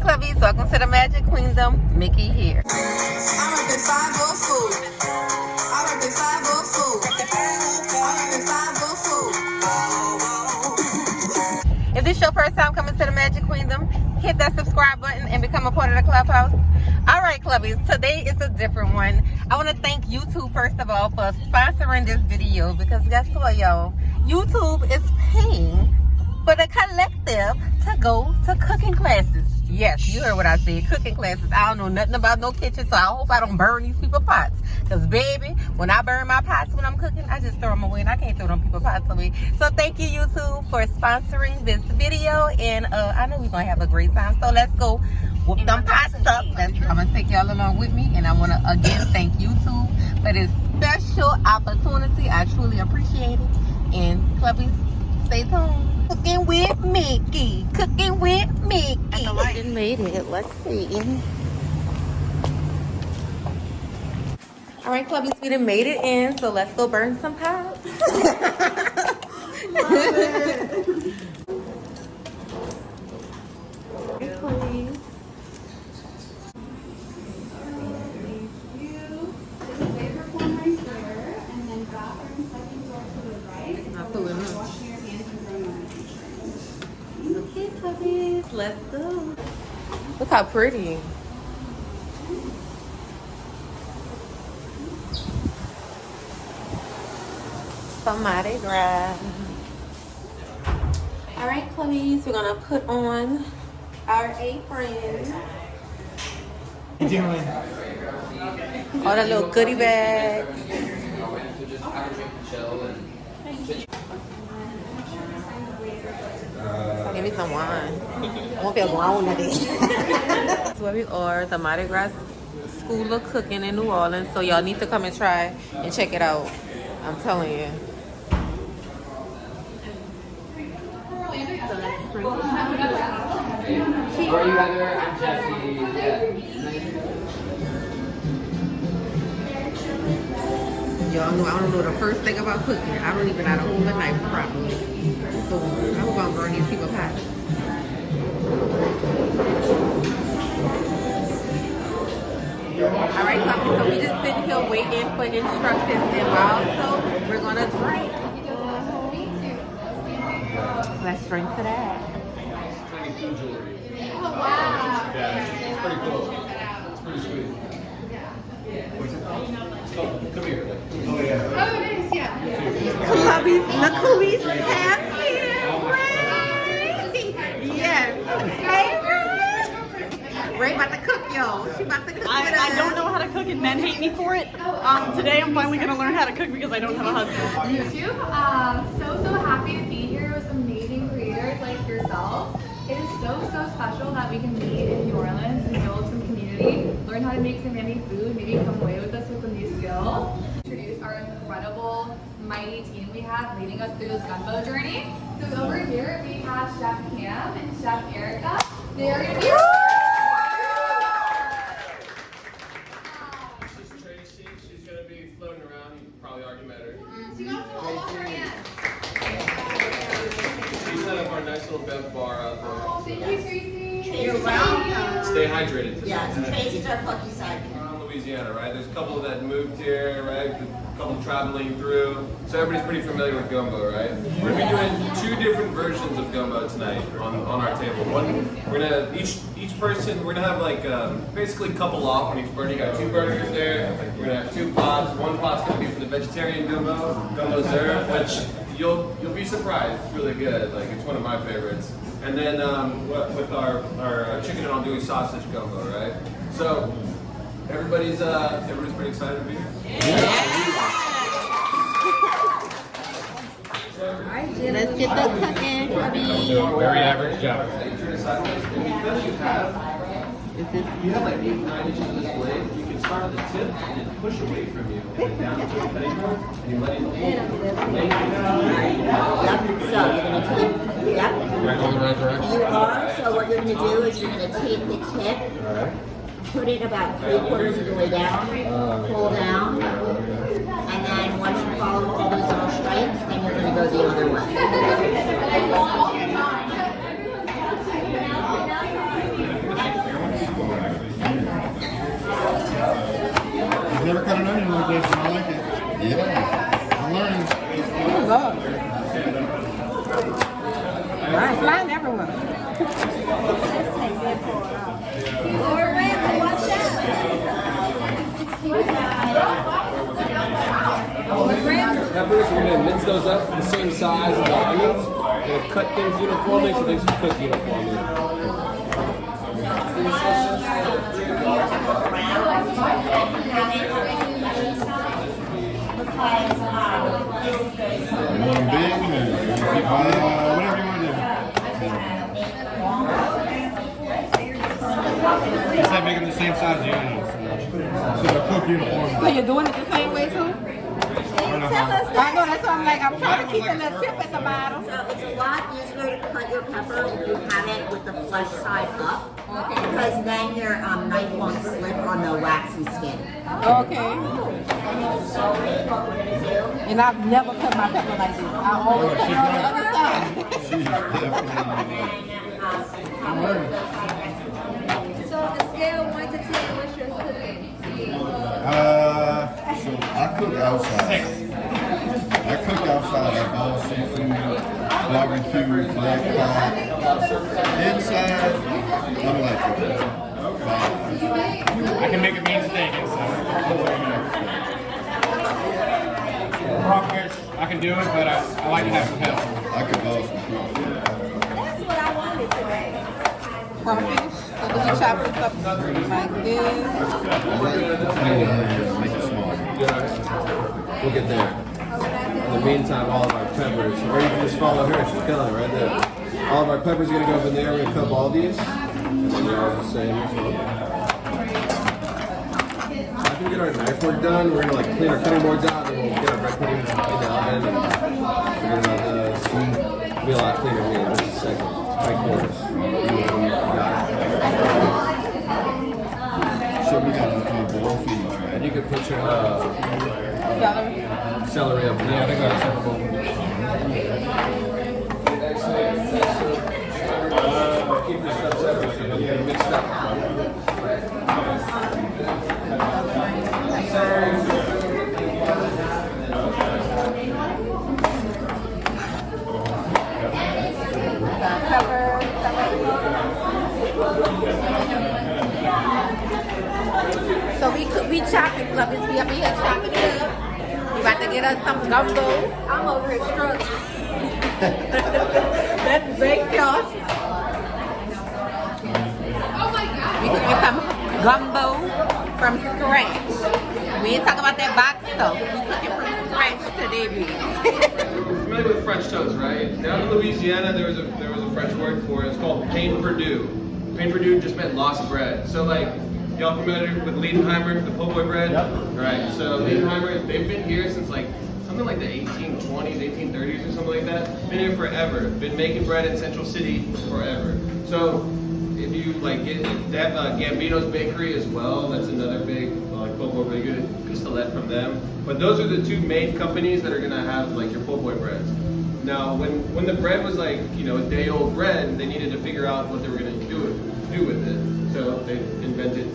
Alright, Clubbies, welcome to the Magic Queendom. Mickey here. If this is your first time coming to the Magic Queendom, hit that subscribe button and become a part of the clubhouse. Alright, Clubbies, today is a different one. I want to thank YouTube, first of all, for sponsoring this video, because guess what, y'all? YouTube is paying for the collective to go to cooking classes. Yes, you heard what I said, cooking classes. I don't know nothing about no kitchen, so I hope I don't burn these people's pots. Because, baby, when I burn my pots when I'm cooking, I just throw them away, and I can't throw them people's pots away. So thank you, YouTube, for sponsoring this video, and I know we're going to have a great time. So let's go whoop them pots up. I'm going to take y'all along with me, and I want to, again, thank YouTube for this special opportunity. I truly appreciate it. And, Clubbies, stay tuned. Cooking with Mickey. Cooking with Mickey. I just made it. Let's see. All right, Clubbies, we done made it in, so let's go burn some pots. Love it. Please. Okay, Clubbies, let's go. Look how pretty. Some Mardi Gras. All right, Clubbies, we're gonna put on our aprons. All the little goodie bags. Give me some wine. I won't feel grown today. That's where we are, the Mardi Gras School of Cooking in New Orleans. So y'all need to come and try and check it out. I'm telling you. How are you, Heather? I'm Jesse. Yo, I don't know the first thing about cooking. I don't even know how to hold a knife properly. So I'm gonna burn these people's pots. Alright, so we just sitting here waiting for instructions and also we're gonna drink. Let's drink to that. Tiny food jewelry. Oh, wow. Yeah, it's pretty cool. It's pretty sweet. What's it called? It's called Come Here. Oh, yeah. Oh, it is, yeah. Clubbies, the Clubbies have here. Yes. Hey, Ray about to cook, y'all. She about to cook with us. I don't know how to cook and men hate me for it. Today I'm finally going to learn how to cook because I don't have a husband. YouTube, so happy to be here with amazing creators like yourself. It is so special that we can meet in New Orleans and build some community, learn how to make some yummy food, maybe come away with us with some new skills. Introduce our incredible, mighty team we have leading us through this gumbo journey. So over here we have Chef Cam and Chef Erica. They are going to be Tracy, she's going to be floating around. You probably already met her. she got some all over her hands. She set up our nice little bev bar out there. Oh, thank you, Tracy. You're welcome. Stay hydrated today. Yeah, Tracy's our plucky side. We're in Louisiana, right? There's a couple that moved here, right? A couple traveling through. So everybody's pretty familiar with gumbo, right? We're gonna be doing two different versions of gumbo tonight on our table. One, we're gonna each person we're gonna have like basically couple off on each burner. You got two burgers there. We're gonna have two pots. One pot's gonna be for the vegetarian gumbo serve, which you'll be surprised. It's really good. Like it's one of my favorites. And then with our chicken and andouille sausage gumbo, right? So everybody's pretty excited to be here. Let's get the cooking, Clubbies. Very average job. You have like 8-9 inches of this blade. You can start at the tip and then push away from you and then down to the cutting board, and you're letting the whole Yep, so you're going to take, yep. Right on the right direction. You are, so what you're going to do is you're going to take the tip, put it about 3/4 of the way down, pull down, and then once you follow all those little stripes, then you're going to go the other way. Yeah, I'm learning. Oh, Lord. Mine's flying everywhere. Peppers, we're gonna mince those up the same size as the onions. We're gonna cut things uniformly so things can cook uniformly. You want them big? Whatever you want to do. I said make them the same size as the onions. So they'll cook uniformly. So you're doing it the same way too? I know, that's why I'm like, I'm trying to keep a little tip at the bottom. So it's a lot easier to cut your pepper if you have it with the flesh side up. Okay. Because then your knife won't slip on the waxy skin. Okay. And I've never cut my pepper like this. I always cut it on the other side. She's definitely. I'm learning. So on a scale of 1 to 10, what's your cooking? So I cook outside. I cook outside at all seafood, barbecue, black pot. Inside, I'm like I can make a mean steak inside. Crawfish, I can do it, but I like to have some help. I could boss some crawfish. That's what I wanted today. Crawfish. So do you chop it up like this? Make it small. We'll get there. In the meantime, all of our peppers, or you can just follow her, she's killing it right there. All of our peppers are gonna go up in there, we're gonna cup all these. And then they're all the same as well. After we get our knife work done, we're gonna like clean our cutting boards out, and we'll get our bread pudding in the oven. Forget about this. It'll be a lot cleaner here in just a second. Tight quarters. Got it. So we got a bowl for each, right? And you can put your Celery. celery up there. Yeah, I think that's simple. Keep your stuff separate so you don't get mixed up. Pepper. So we chopping Clubbies. We up here chopping it up. We about to get us some gumbo. I'm over here struggling. That's great, y'all. We cooking some gumbo from scratch. We ain't talking about that box stuff. We cooking from scratch today, baby. You're familiar with French toast, right? Down in Louisiana, there was a French word for it. It's called pain perdu. Pain perdu just meant lost bread. So like, y'all familiar with Liedenheimer, the po' boy bread? Yep. Right. So Liedenheimer, they've been here since like something like the 1820s, 1830s or something like that. Been here forever. Been making bread in Central City forever. So if you like get, they have Gambino's Bakery as well. That's another big like po' boy, really good pistolette from them. But those are the two main companies that are gonna have like your po' boy breads. Now, when the bread was like a day old bread, they needed to figure out what they were gonna do with it. So they invented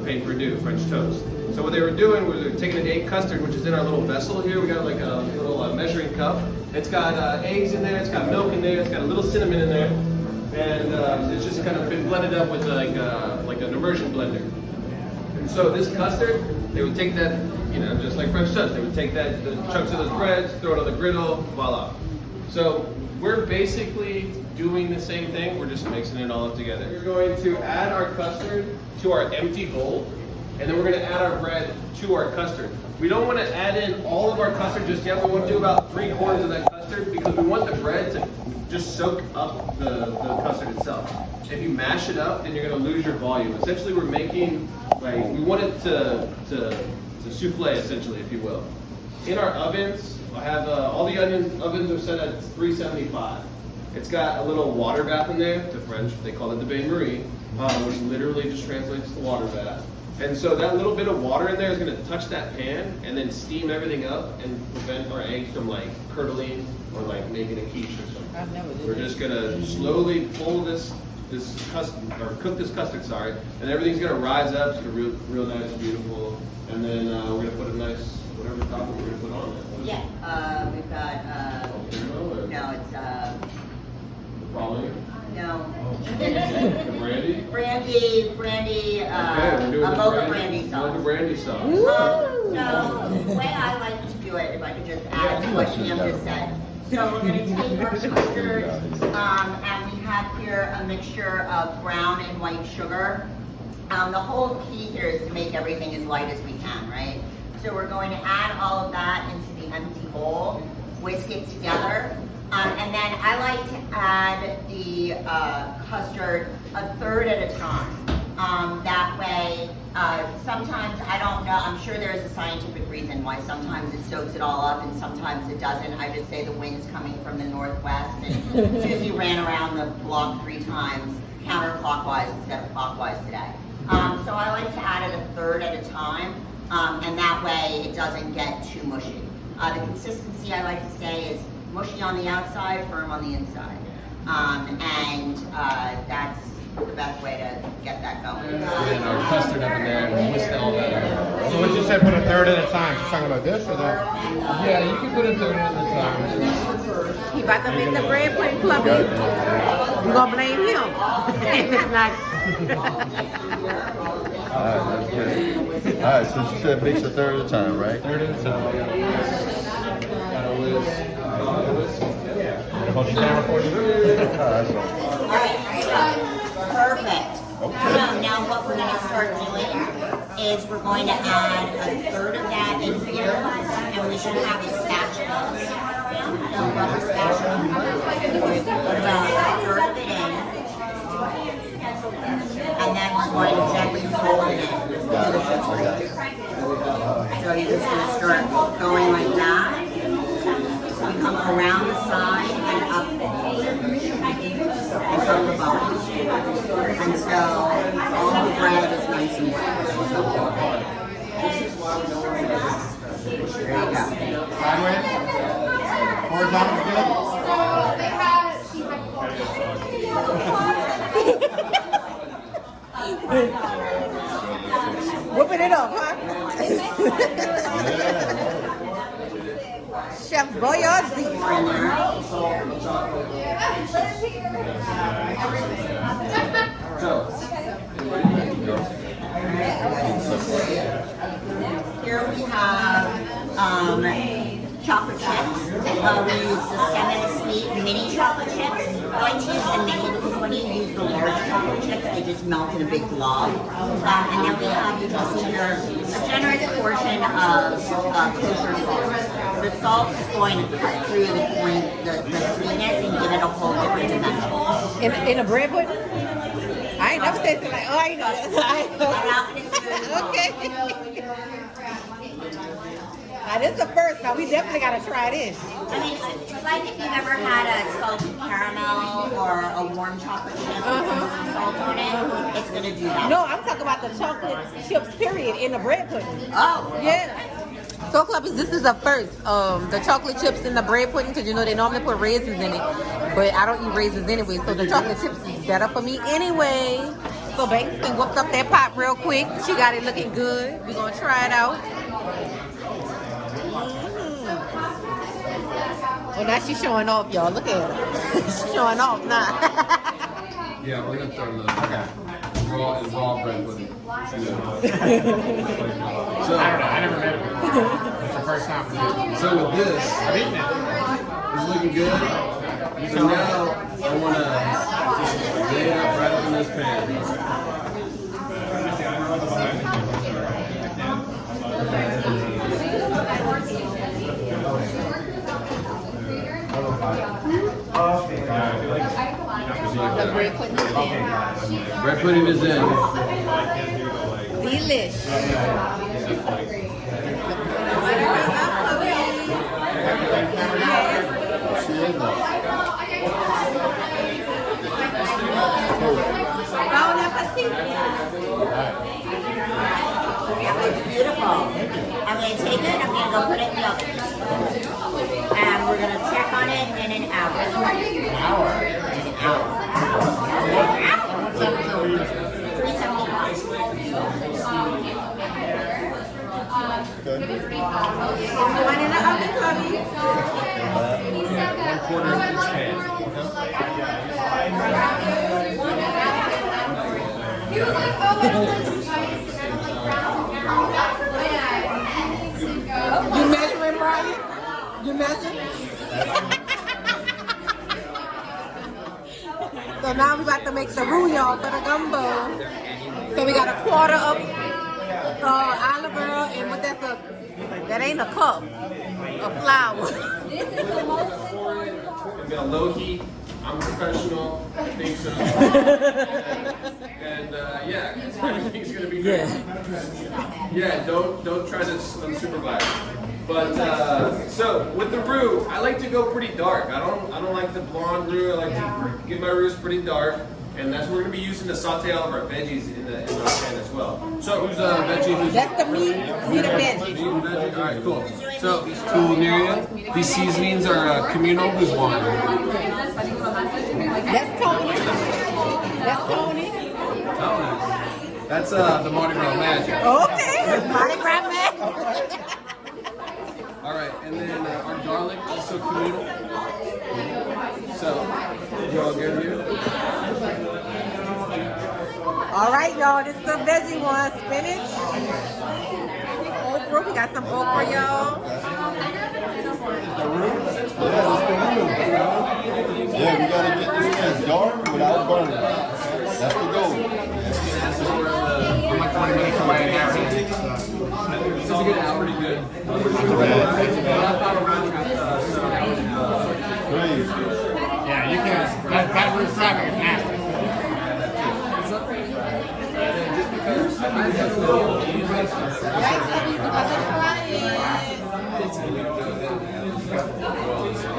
pain perdu, French toast. So what they were doing was they were taking an egg custard, which is in our little vessel here. We got like a little measuring cup. It's got eggs in there. It's got milk in there. It's got a little cinnamon in there. And it's just kind of been blended up with like an immersion blender. And so this custard, they would take that, just like French toast, they would take the chunks of those breads, throw it on the griddle, voila. So we're basically doing the same thing, we're just mixing it all up together. We're going to add our custard to our empty bowl, and then we're going to add our bread to our custard. We don't want to add in all of our custard just yet, we want to do about 3/4 of that custard because we want the bread to just soak up the custard itself. If you mash it up, then you're going to lose your volume. Essentially, we're making, like, we want it to souffle, essentially, if you will. In our ovens, I have all the ovens are set at 375. It's got a little water bath in there. To French, they call it the bain marie, which literally just translates to water bath. And so that little bit of water in there is going to touch that pan and then steam everything up and prevent our eggs from like curdling or like making a quiche or something. We're just going to slowly pull this custard, or cook this custard, sorry, and everything's going to rise up to real nice, beautiful. And then we're going to put a nice whatever topping we're gonna put on it. Yeah, we've got, Caramel or no, it's, the following? no. The brandy? Brandy, Okay, we're doing a the mocha brandy sauce. Mocha brandy sauce. So the way I like to do it, if I could just add to what Kim just said. So we're going to take our custard, and we have here a mixture of brown and white sugar. The whole key here is to make everything as light as we can, right? So we're going to add all of that into the empty bowl, whisk it together, and then I like to add the custard a third at a time. That way, sometimes, I don't know, I'm sure there's a scientific reason why sometimes it soaks it all up and sometimes it doesn't. I just say the wind's coming from the northwest, and Susie ran around the block 3 times counterclockwise instead of clockwise today. So I like to add it a third at a time, and that way it doesn't get too mushy. The consistency I like to say is mushy on the outside, firm on the inside. That's the best way to get that going. And our custard up in there and whisk all that up. So what you said, put a third at a time. You're talking about this or that? Yeah, you can put a third at a time. He about to make the bread pudding clubby. You gonna blame him? It's not. Alright, that's good. Alright, so she said mix a third at a time, right? Third at a time. Gotta whisk. Hold your camera for you. Alright, so Alright, perfect. So now what we're going to start doing is we're going to add a third of that in here, and we should have a spatula. A rubber spatula. We put about a third of it in, and then we're going to gently fold it in. So you're just going to start going like that. We come around the side and up and from the bottom until all the bread is nice and wet. There you go. Sideways. Horizontal Whipping it up, huh? Chef Boyardee. Here we have chocolate chips. We use the semi-sweet mini chocolate chips. I like to use the mini because when you use the large chocolate chips, they just melt in a big blob. And then we have, you can see here, a generous portion of kosher salt. The salt is going to cut through the sweetness and give it a whole different dimension. In a bread pudding? I ain't never tasted like, oh, I know. Okay. Now, this is the first. Now, we definitely got to try this. I mean, it's like if you've ever had a salted caramel or a warm chocolate chip with some sea salt on it, it's going to do that. No, I'm talking about the chocolate chips, period, in the bread pudding. Oh. Yeah. So, Clubbies, this is the first. The chocolate chips in the bread pudding, because you know they normally put raisins in it. But I don't eat raisins anyway, so the chocolate chips is better for me anyway. So, Banks can whip up that pot real quick. She got it looking good. We're going to try it out. Well, now she's showing off, y'all. Look at her. She's showing off now. Yeah, we're gonna throw the raw bread pudding. I never made it before. It's the first time for me. So with this, I've eaten it. it's looking good. So now I wanna just lay it up right up in this pan. The bread pudding is in. Bread pudding is in. Delish. It's beautiful. I'm going to take it, I'm going to go put it in the oven. And we're going to check on it in an hour. An hour? An hour. 375. Okay. One in the oven, Clubbies. 1/4 of each pan. You measuring, Brian? You measuring? So now we about to make the roux, y'all, for the gumbo. So we got 1/4 of olive oil and what that's that ain't a cup of flour. We got low heat. I'm professional. I think so. And yeah, everything's gonna be great. Yeah, don't try this unsupervised. But so with the roux, I like to go pretty dark. I don't like the blonde roux. I like to get my roux pretty dark. And that's what we're gonna be using to saute all of our veggies in our pan as well. So who's veggie? That's the meat, meat and veggie. Meat and veggie. All right, cool. So culinary. These seasonings are communal. Who's one? That's Tony. That's Tony. That's the Mardi Gras magic. Okay, that's Mardi Gras man. All right, and then our garlic, also communal. So, you all good here? All right, y'all, this is the veggie one. Spinach, okra. We got some okra, y'all. Yeah, we gotta get this thing dark without burning. That's the goal. I'm like 20 minutes away now. This is a good hour. Pretty good. Crazy. Yeah, you can. That root traffic is nasty.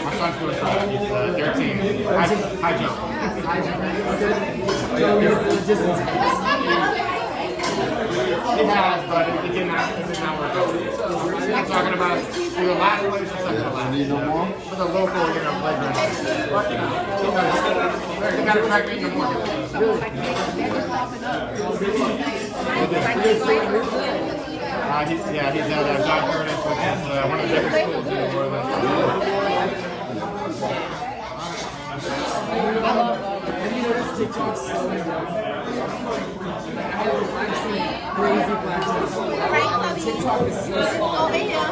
My son's doing something. He's 13. High jump. It has, but it did not work out. I'm talking about the last place or second to last. Need no more? For the local, playground. You gotta track me in the morning. He's at John Curtis, which is one of the biggest schools in New Orleans. Over here.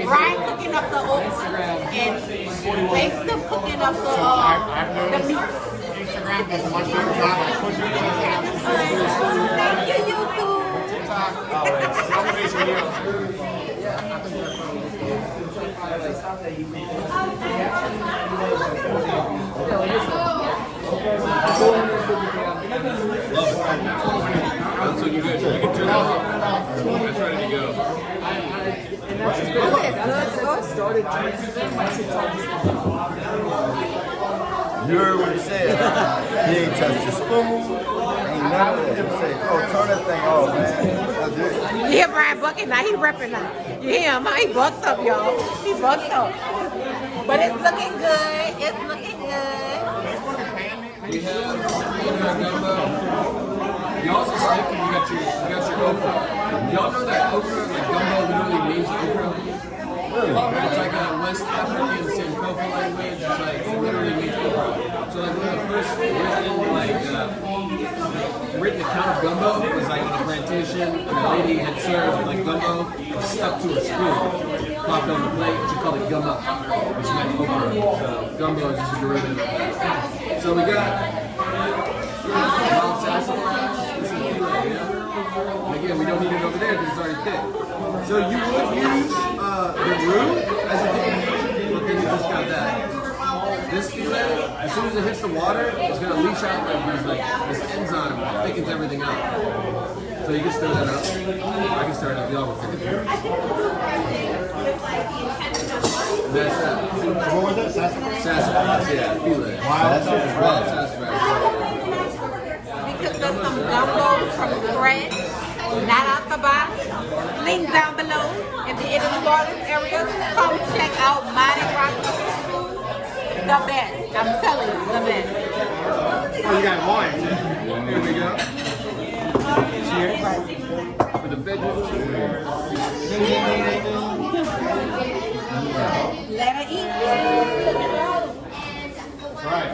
Brian cooking up the okra and they still cooking up the meat. Instagram is much better job of pushing things out. Thank you, YouTube. Motivation here. That's looking good. You can turn that off. That's ready to go. You heard what he said. He ain't touched the spoon. Ain't none of that. He said, oh, turn that thing off, man. That's it. You hear Brian bucking now? He repping now. You hear him? He bucked up, y'all. He bucked up. But it's looking good. It's looking good. We have gumbo. You also stick and you got your okra. Y'all know that okra, like gumbo literally means okra? Really? It's like a West African Sankofa language. It's like, it literally means okra. So like one of the first written account of gumbo was like on a plantation and a lady had served like gumbo stuck to a spoon. Popped on the plate, she called it gumbo, which meant okra. So gumbo is just a derivative of that. So we got wild sassafras. This is filet, yeah? And again, we don't need it over there because it's already thick. So you would use the roux as a thickening agent, but then you just got that. This filet, as soon as it hits the water, it's going to leach out like this enzyme that thickens everything up. So you can stir that up. I can stir it up. Y'all will figure it out. That's that. What was it? Sassafras? Sassafras, yeah, filet. Wild sassafras. Sassafras. We cooked up some gumbo from scratch, not out the box. Link down below. If you're in the New Orleans area, come check out Mardi Gras. The best. I'm telling you, the best. Oh, you got wine. Here we go. Cheers. the veggies. Let her eat. Right.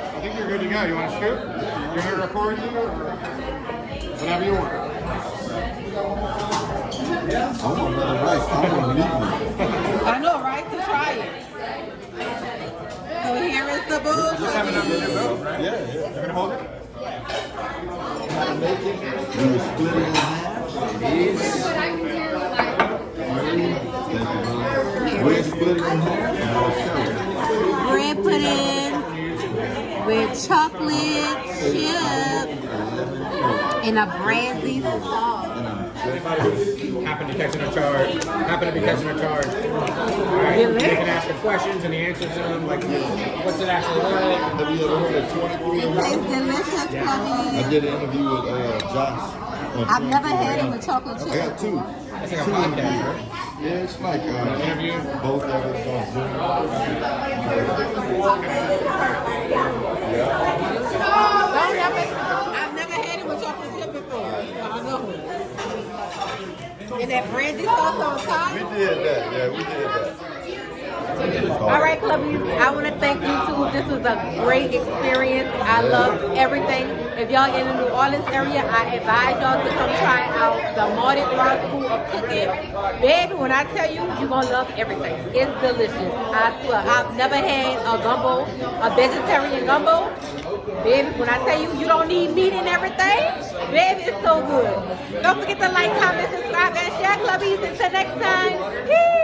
I think you're good to go. You want to scoop? You want to record you? Whatever you want. I want another rice. I want meat. I know, right? To try it. So here is the bowl. Just have enough to do both, right? Yeah, You're going to hold it? We were split it in half. We're split it in half. Bread pudding with chocolate chip and a brandy sauce. Happen to be catching a charge. Alright, they can ask the questions and the answers to them, like, what's it actually like? Have you ever heard of 23? It tastes delicious, I Clubbies. did an interview with Josh. I've never had it with chocolate chip. I got two. It's like a podcast, right? Yeah, it's like Interview. both of us on Zoom. I've never had it with chocolate chip before. I know. And that brandy sauce on top. We did that. Yeah, we did that. All right, Clubbies, I want to thank you too. This was a great experience. I loved everything. If y'all in the New Orleans area, I advise y'all to come try out the Mardi Gras School of Cooking. Baby, when I tell you, you're going to love everything. It's delicious. I swear. I've never had a gumbo, a vegetarian gumbo. Baby, when I tell you, you don't need meat and everything, baby, it's so good. Don't forget to like, comment, subscribe, and share, Clubbies. Until next time. Peace.